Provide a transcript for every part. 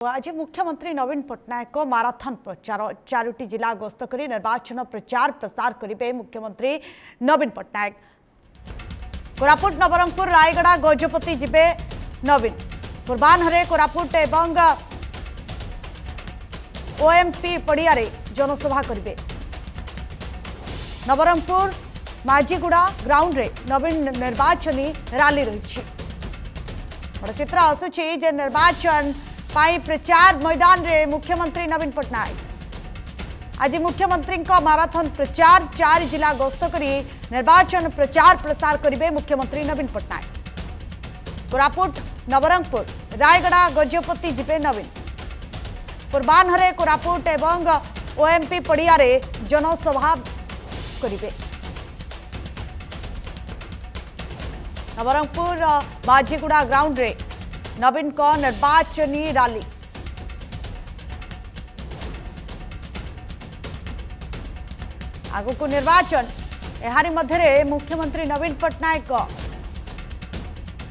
आज मुख्यमंत्री नवीन पट्टनायक माराथन प्रचार 4टी जिला गस्त कर निर्वाचन प्रचार प्रसार करेंगे। मुख्यमंत्री नवीन पट्टनायक कोरापुट नवरंगपुर रायगड़ा गजपति जिबे नवीन पूर्वाह्न कोरापुट एवं ओएमपी पड़िया जनसभा करेंगे। नवरंगपुर माझीगुड़ा ग्राउंड रे नवीन निर्वाचनी रैली रही। बड़ चित्र आसुची जे निर्वाचन पाई प्रचार मैदान रे मुख्यमंत्री नवीन पट्टनायक आज मुख्यमंत्री माराथन प्रचार 4 जिला गस्त करी निर्वाचन प्रचार प्रसार करेंगे। मुख्यमंत्री नवीन पट्टनायक कोरापुट नवरंगपुर रायगड़ा गजपति जिबे नवीन पूर्वाह्न कोरापुट एवं ओएमपी पड़िया जनसभा करेंगे। नवरंगपुर माझीगुड़ा ग्राउंड रे नवीन को निर्वाचनी रैली आगु निर्वाचन एहारी मध्य मुख्यमंत्री नवीन पट्टनायक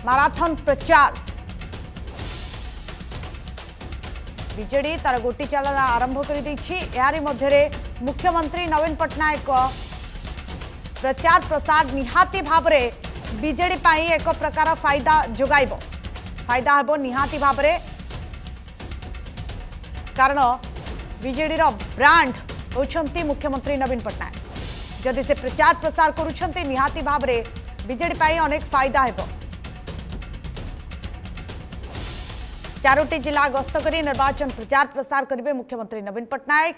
माराथन प्रचार बीजेडी तार गोटी चालना आरंभ कर एहारी मध्य मुख्यमंत्री नवीन पट्टनायक प्रचार प्रसार निहाती भाव में बीजेडी पाई एक प्रकार फायदा जोगाइब फायदा हेबो निहाती भाव में कारण बीजेडी ब्रांड होउछंती मुख्यमंत्री नवीन पट्टनायक जदि से प्रचार प्रसार करुछंती निहाती भाव में बीजेडी पाई अनेक फायदा हेबो। 4टी जिला गस्त करी निर्वाचन प्रचार प्रसार करेंगे। मुख्यमंत्री नवीन पट्टनायक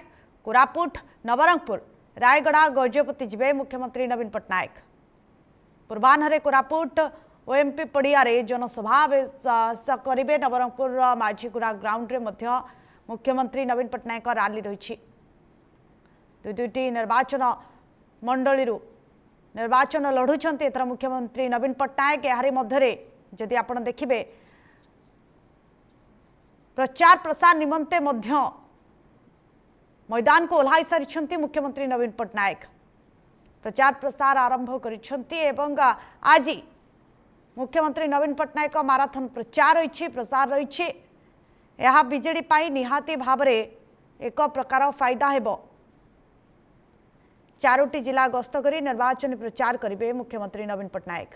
कोरापुट नवरंगपुर रायगड़ा गजपति जिबे मुख्यमंत्री नवीन पट्टनायक पूर्वाह्न कोरापुट ओएमपी पड़िया जनसभा करेंगे। नवरंगपुर माझीगुड़ा ग्राउंड रे मध्य मुख्यमंत्री नवीन पट्टनायक रैली रही। दुईटी निर्वाचन मंडली निर्वाचन लड़ुंट एथर मुख्यमंत्री नवीन पट्टनायक यार मध्य जदि आप देखिए प्रचार प्रसार निमंते मध्य मैदान को ओह्लाई सारी मुख्यमंत्री नवीन पट्टनायक प्रचार प्रसार आरंभ कर आज मुख्यमंत्री नवीन पट्टनायक माराथन प्रचार रही प्रसार रही यह बीजेडी पाई निहाती भाव में एक प्रकार फायदा हेबो। 4टी जिला गस्त करी निर्वाचन प्रचार करेंगे। मुख्यमंत्री नवीन पट्टनायक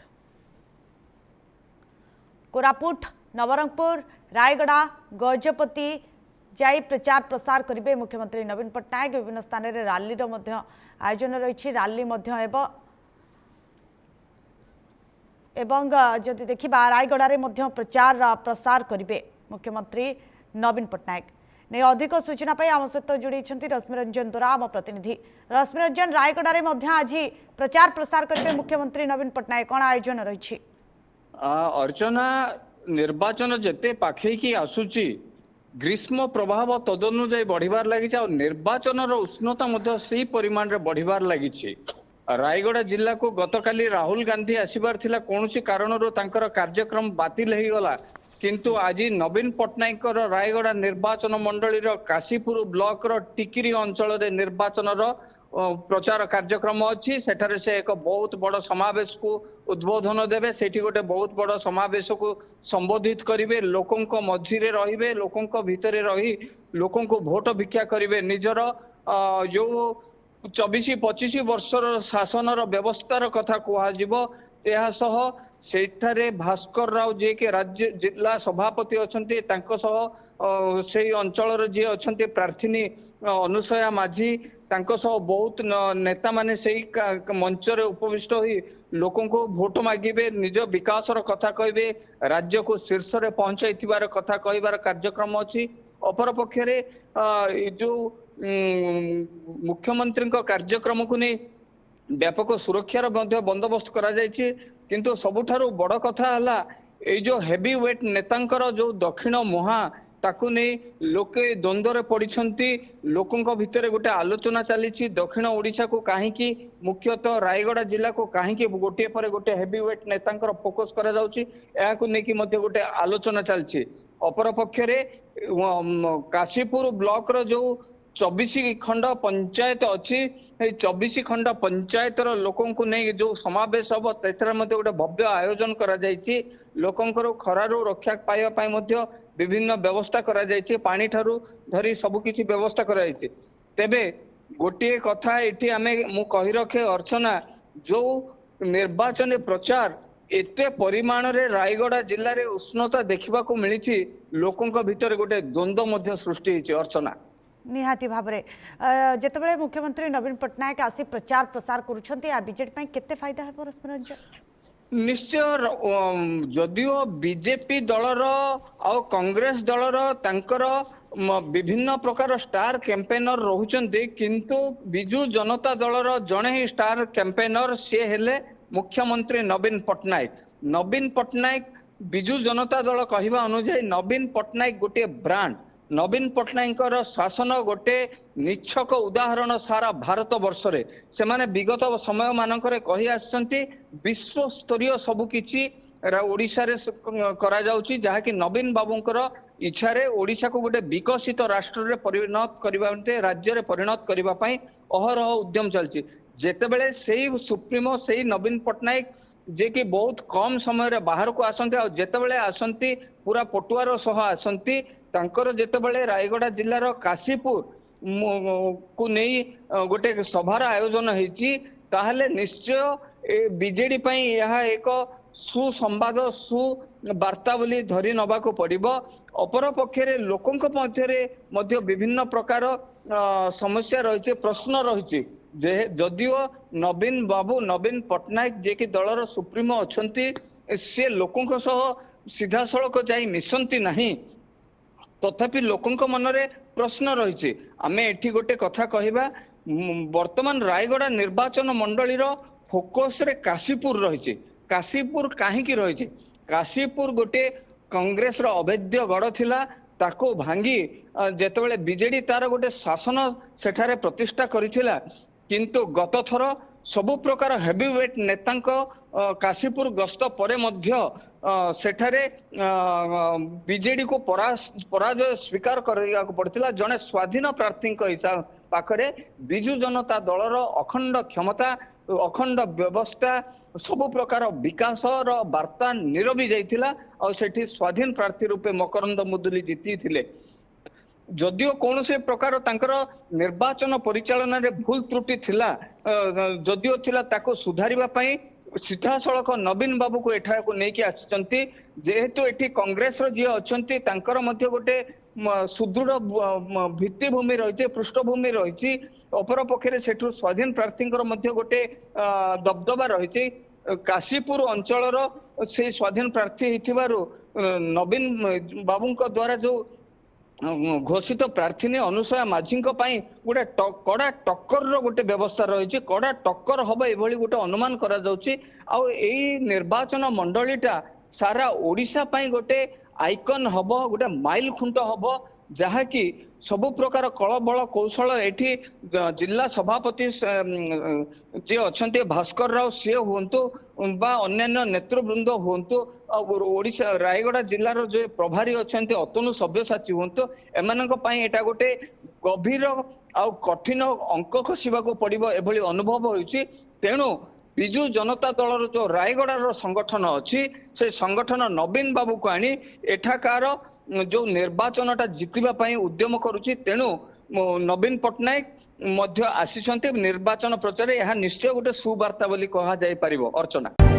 कोरापुट नवरंगपुर रायगड़ा गजपति जाई प्रचार प्रसार करेंगे। मुख्यमंत्री नवीन पट्टनायक विभिन्न स्थान में रैली आयोजन रही रैली एवं जदि देखा रायगड़ा में प्रचार प्रसार करेंगे। मुख्यमंत्री नवीन पट्टनायक ने अधिक सूचना पाई आम सहित जोड़ी रश्मिरंजन द्वारा आम प्रतिनिधि रश्मिरंजन रायगड़ा में आज प्रचार प्रसार करेंगे। मुख्यमंत्री नवीन पट्टनायक कौन आयोजन रही अर्चना निर्वाचन जेते पाखे की आसुची ग्रीष्म प्रभाव तदनुजाई बढ़िबार लगी निर्वाचन उष्णता से परिमाण रे बढ़िबार लगी। रायगड़ा जिला को गतकाली राहुल गांधी आसबार थिला कोनोसी कारणरो तांकर कार्यक्रम बातिल हो गला किंतु आज नवीन पट्टनायक रायगड़ा निर्वाचन मंडली काशीपुर ब्लॉक टिकिरी अंचल रे निर्वाचन प्रचार कार्यक्रम अच्छी सेठारे से एक बहुत बड़ समावेश को उद्बोधन देवे सेठी गोटे बहुत बड़ समावेश को संबोधित करेंगे। लोकों मझिरे रहिबे लोकों भितरे रही लोकों को भोट भिक्षा करेंगे। निजर जो 24-25 वर्षर शासनर व्यवस्थार कथा कह सेठारे भास्कर राव जे के राज्य जिला सभापति अच्छे से अंचल जी अच्छा प्रार्थी अनुसया माझी बहुत नेता माने से मंच रे उपविष्ट हुई लोकों को भोट मागिबे निज विकासर कथा कहबे राज्य को शीर्ष रे पहुंचाई कथा कहबार कार्यक्रम अच्छी। अपर पक्षरे जो मुख्यमंत्री कार्यक्रम को नहीं व्यापक सुरक्षार बंदोबस्त करा जायछि किंतु सबुठारु बड़ कथा हला ए जो हेवी वेट नेतांकर जो दक्षिण मुहा ताकू नहीं लोके द्वंद्व पड़ती लोकों भितर गोटे आलोचना चली दक्षिण ओडिशा को कहीं मुख्यतः रायगड़ा जिला को कहीं गोटे पर गोटे हेवी वेट नेतांकर फोकस करा जाउछि याकू नेकी मध्य गोटे आलोचना चलछि। अपर पक्षरे काशीपुर ब्लॉक रो जो 24 खंड पंचायत अच्छी 24 खंड पंचायत लोकों को नहीं जो समावेश हम गोटे भव्य आयोजन करा लोकों खरारू रक्षा पाइबा विभिन्न व्यवस्था करा जायछि पानी ठारू धरी सब किछि व्यवस्था करा जायछि तेबे गोटे कथा एठी आमे मु कहि रखे अर्चना जो निर्वाचन प्रचार एते परिमाण रे रायगड़ा जिल्ला रे उष्णता देखिबा को मिलिछि लोकंक भितर गोटे द्वंद्व मध्य सृष्टि होइछि अर्चना निहाती भाव जितेबाला मुख्यमंत्री नवीन पट्टनायक आसी प्रचार प्रसार करुछंती आ बीजेपी ପାଇଁ केते फायदा है परस्पर रंजन निश्चय जदियो बीजेपी दलर आ कांग्रेस दलर तांकर विभिन्न प्रकार स्टार कैंपेनर रहुचंती किंतु बिजू जनता दलर जणे ही स्टार कैंपेनर से हेले मुख्यमंत्री नवीन पट्टनायक बिजू जनता दल कहवा अनुसार नवीन पट्टनायक गोटे ब्रांड नवीन पट्टनायक शासन गोटे निच्छक उदाहरण सारा भारत वर्ष रे से माने विगत समय मानकरे कहि आछंती विश्व स्तरीय सब किछि ओडिशा रे करा जाउची जहा कि नवीन बाबूंकर इच्छा रे ओडिशा को गोटे विकसित राष्ट्र रे परिणत करबा राज्य रे परिणत करबा पई अहरह उद्यम चलची जेतेबेले सेही सुप्रीमो सेही नवीन पट्टनायक जे कि बहुत कम समय रे बाहर को आसंती आ जेतेबेले आसंती पूरा पटुआर सह आसंती तांकर जेतेबेले रायगड़ा जिल्लार काशीपुर को नहीं गोटे सभार आयोजन हेची ताहले निश्चय बीजेडी पई यह एक सुसंवाद सुवार्ता बोली धरी नबा को पड़िबो अपर पक्षरे लोकंक मध्य विभिन्न प्रकार समस्या रहिছে प्रश्न रहिছে जे जदियो नवीन पट्टनायक जे कि दलर सुप्रीमो अछंती से लोकंक सह सीधा सड़क जाई मिसंती नहीं तथापि लोकंक मनरे प्रश्न रहिছে आमे एठी गोटे कथा कहिबा वर्तमान रायगड़ा निर्वाचन मंडली रो फोकस रे काशीपुर रहिছে काशीपुर काहे की रहिছে काशीपुर गोटे कांग्रेस रो अवैध गढ़ थिला ताको भांगी जेतेबेले बीजेडी तार गोटे शासन सेठारे प्रतिष्ठा करिथिला किंतु गत थर सबु प्रकार हेवीवेट नेतांक काशीपुर गस्त परे मध्य सेठारे बीजेडी को पराजय स्वीकार करिया को पड़थिला जने स्वाधीन प्रार्थी हिसाब पाखरे बिजू जनता दलर अखंड क्षमता अखंड व्यवस्था सबु प्रकार विकास रो वार्ता निरबी जाइथिला और सेठी स्वाधीन प्रार्थी रूपे मकरंद मुदुली जीती थिले जदियो कौन से प्रकार तांकर निर्वाचन परिचालन रे भूल त्रुटि थिला जदियो थिला ताको सुधारिबा पई सीधा सड़क नवीन बाबू को एठा को नेकी आछंती जेहेतु एठी कांग्रेस रो जे अछंती तांकर मध्य गोटे सुदृढ़ भित्तिभूमि रही पृष्ठभूमि रही अपर पक्षरे सेठु स्वाधीन प्रार्थींकर मध्य गोटे दबदबा रही काशीपुर अंचल से स्वाधीन प्रार्थी हिथिबारु नवीन बाबूंक द्वारा जो घोषित प्रार्थी अनुसया माझी गोटे कड़ा टक्कर गोटे व्यवस्था रही कड़ा टक्कर हम ये गोटे अनुमान करा जाउची आउ एई निर्वाचन मंडलीटा सारा ओडिशा पई गोटे आइकन हम गोटे माइल खुंट हम जहाँकि सबु प्रकार कलबल कौशल एठी जिला सभापति जे अच्छे भास्कर राव सी हुंतु बा अन्यान्य नेतृवृंद हुंतु ओडिशा रायगड़ा जिलार जो प्रभारी अच्छा अतनु सभ्यसाची हुंतु एमानक पई एटा गोटे गभीर आ कठिन अंक खसिबा को पड़िबो एभली अनुभव होइछि तेणु बिजू जनता दलर जो रायगड़ा संगठन अच्छी से संगठन नवीन बाबू को आनी एठाकार जो निर्वाचनटा जितिबा उद्यम करुछि तेणु नवीन पट्टनायक मध्य आसीचंती निर्वाचन प्रचार यह निश्चय गोटे सुवार्ता बोली कहा जाय परिबो अर्चना।